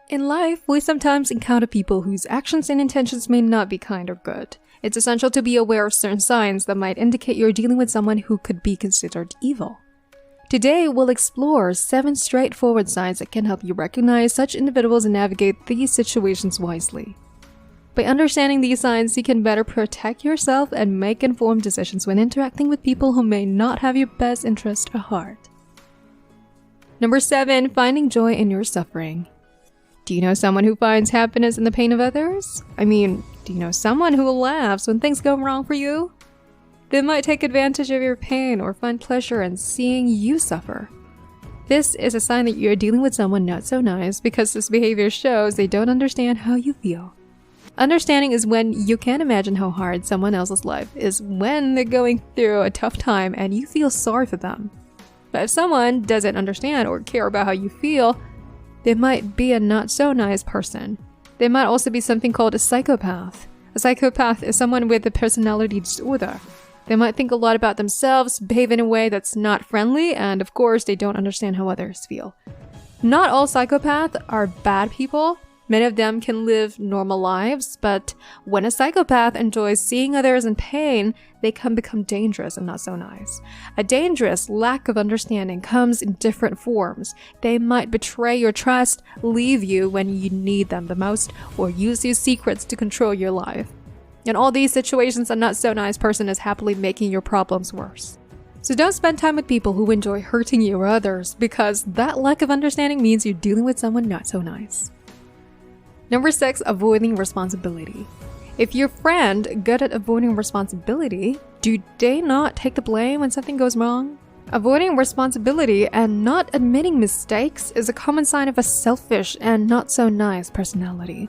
In life, we sometimes encounter people whose actions and intentions may not be kind or good. It's essential to be aware of certain signs that might indicate you're dealing with someone who could be considered evil. Today, we'll explore 7 straightforward signs that can help you recognize such individuals and navigate these situations wisely. By understanding these signs, you can better protect yourself and make informed decisions when interacting with people who may not have your best interest at heart. Number 7, finding joy in your suffering. Do you know someone who finds happiness in the pain of others? I mean, do you know someone who laughs when things go wrong for you? They might take advantage of your pain or find pleasure in seeing you suffer. This is a sign that you're dealing with someone not so nice because this behavior shows they don't understand how you feel. Understanding is when you can't imagine how hard someone else's life is when they're going through a tough time and you feel sorry for them. But if someone doesn't understand or care about how you feel, they might be a not so nice person. They might also be something called a psychopath. A psychopath is someone with a personality disorder. They might think a lot about themselves, behave in a way that's not friendly, and of course, they don't understand how others feel. Not all psychopaths are bad people. Many of them can live normal lives, but when a psychopath enjoys seeing others in pain, they can become dangerous and not so nice. A dangerous lack of understanding comes in different forms. They might betray your trust, leave you when you need them the most, or use your secrets to control your life. In all these situations, a not so nice person is happily making your problems worse. So don't spend time with people who enjoy hurting you or others, because that lack of understanding means you're dealing with someone not so nice. Number 6, avoiding responsibility. If your friend good at avoiding responsibility, do they not take the blame when something goes wrong? Avoiding responsibility and not admitting mistakes is a common sign of a selfish and not so nice personality.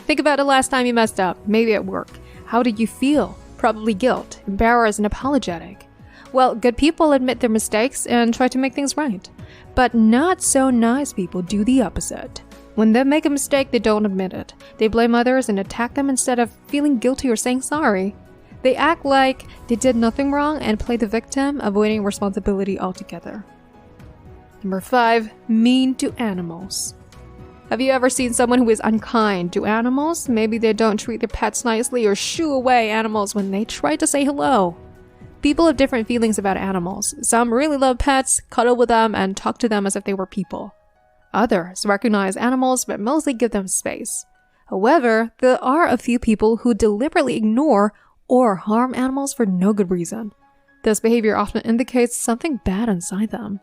Think about the last time you messed up, maybe at work. How did you feel? Probably guilt, embarrassed, and apologetic. Well, good people admit their mistakes and try to make things right. But not so nice people do the opposite. When they make a mistake, they don't admit it. They blame others and attack them instead of feeling guilty or saying sorry. They act like they did nothing wrong and play the victim, avoiding responsibility altogether. Number 5, mean to animals. Have you ever seen someone who is unkind to animals? Maybe they don't treat their pets nicely or shoo away animals when they try to say hello. People have different feelings about animals. Some really love pets, cuddle with them, and talk to them as if they were people. Others recognize animals but mostly give them space. However, there are a few people who deliberately ignore or harm animals for no good reason. This behavior often indicates something bad inside them.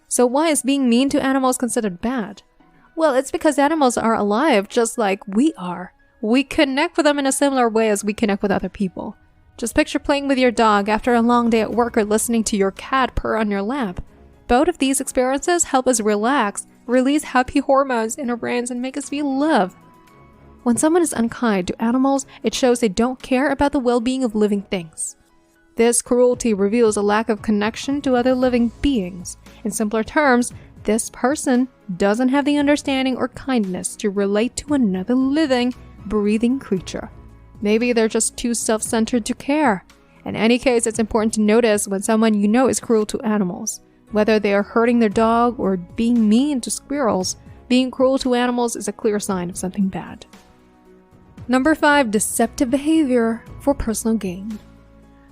So why is being mean to animals considered bad? Well, it's because animals are alive just like we are. We connect with them in a similar way as we connect with other people. Just picture playing with your dog after a long day at work or listening to your cat purr on your lap. Both of these experiences help us relax, release happy hormones in our brains, and make us feel love. When someone is unkind to animals, it shows they don't care about the well-being of living things. This cruelty reveals a lack of connection to other living beings. In simpler terms, this person doesn't have the understanding or kindness to relate to another living, breathing creature. Maybe they're just too self-centered to care. In any case, it's important to notice when someone you know is cruel to animals. Whether they are hurting their dog or being mean to squirrels, being cruel to animals is a clear sign of something bad. Number 5, deceptive behavior for personal gain.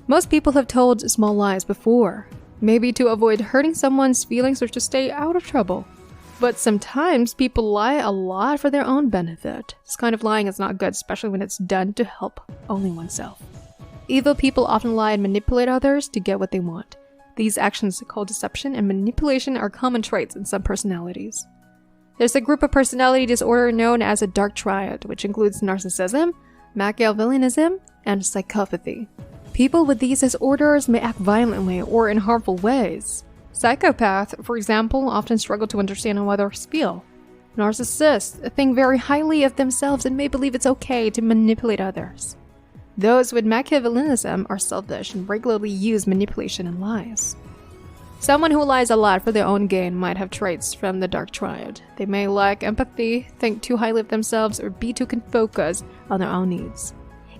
Most people have told small lies before, maybe to avoid hurting someone's feelings or to stay out of trouble. But sometimes people lie a lot for their own benefit. This kind of lying is not good, especially when it's done to help only oneself. Evil people often lie and manipulate others to get what they want. These actions called deception and manipulation are common traits in some personalities. There's a group of personality disorder known as a dark triad, which includes narcissism, Machiavellianism, and psychopathy. People with these disorders may act violently or in harmful ways. Psychopaths, for example, often struggle to understand how others feel. Narcissists think very highly of themselves and may believe it's okay to manipulate others. Those with Machiavellianism are selfish and regularly use manipulation and lies. Someone who lies a lot for their own gain might have traits from the dark triad. They may lack empathy, think too highly of themselves, or be too focused on their own needs.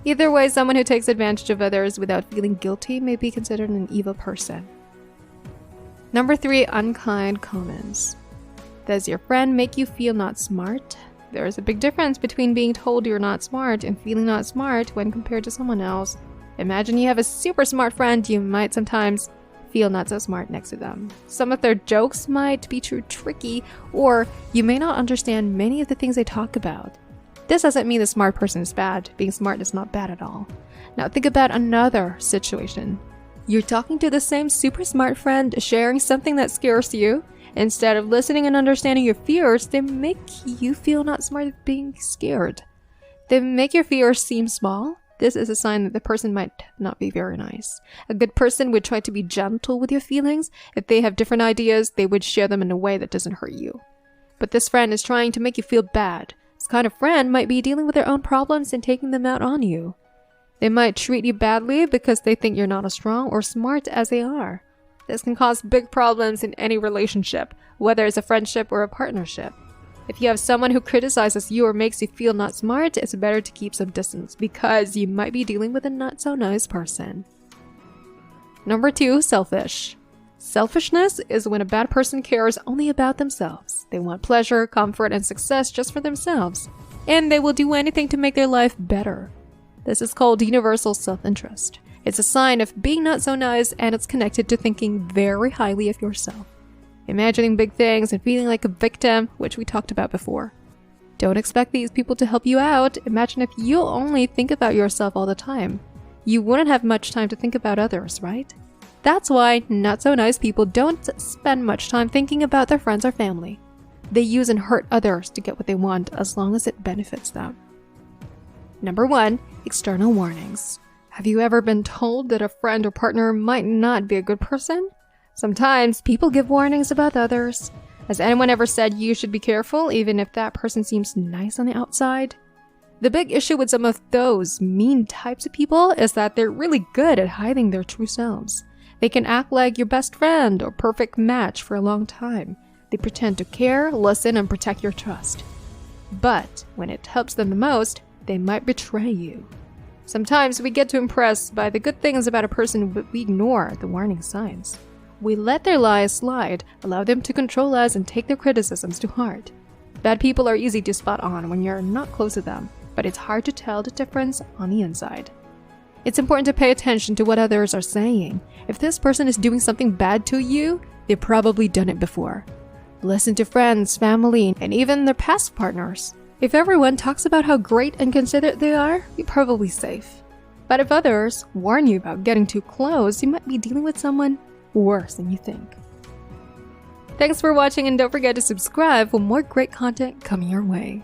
Either way, someone who takes advantage of others without feeling guilty may be considered an evil person. Number 3, unkind comments. Does your friend make you feel not smart? There is a big difference between being told you're not smart and feeling not smart when compared to someone else. Imagine you have a super smart friend, you might sometimes feel not so smart next to them. Some of their jokes might be too tricky, or you may not understand many of the things they talk about. This doesn't mean the smart person is bad. Being smart is not bad at all. Now think about another situation. You're talking to the same super smart friend, sharing something that scares you. Instead of listening and understanding your fears, they make you feel not smart of being scared. They make your fears seem small. This is a sign that the person might not be very nice. A good person would try to be gentle with your feelings. If they have different ideas, they would share them in a way that doesn't hurt you. But this friend is trying to make you feel bad. This kind of friend might be dealing with their own problems and taking them out on you. They might treat you badly because they think you're not as strong or smart as they are. This can cause big problems in any relationship, whether it's a friendship or a partnership. If you have someone who criticizes you or makes you feel not smart, it's better to keep some distance because you might be dealing with a not so nice person. Number 2, selfish. Selfishness is when a bad person cares only about themselves. They want pleasure, comfort, and success just for themselves, and they will do anything to make their life better. This is called universal self-interest. It's a sign of being not so nice, and it's connected to thinking very highly of yourself. Imagining big things and feeling like a victim, which we talked about before. Don't expect these people to help you out. Imagine if you only think about yourself all the time. You wouldn't have much time to think about others, right? That's why not so nice people don't spend much time thinking about their friends or family. They use and hurt others to get what they want as long as it benefits them. Number 1, external warnings. Have you ever been told that a friend or partner might not be a good person? Sometimes people give warnings about others. Has anyone ever said you should be careful even if that person seems nice on the outside? The big issue with some of those mean types of people is that they're really good at hiding their true selves. They can act like your best friend or perfect match for a long time. They pretend to care, listen, and protect your trust. But when it helps them the most, they might betray you. Sometimes we get too impressed by the good things about a person, but we ignore the warning signs. We let their lies slide, allow them to control us, and take their criticisms to heart. Bad people are easy to spot on when you're not close to them, but it's hard to tell the difference on the inside. It's important to pay attention to what others are saying. If this person is doing something bad to you, they've probably done it before. Listen to friends, family, and even their past partners. If everyone talks about how great and considerate they are, you're probably safe. But if others warn you about getting too close, you might be dealing with someone worse than you think. Thanks for watching, and don't forget to subscribe for more great content coming your way.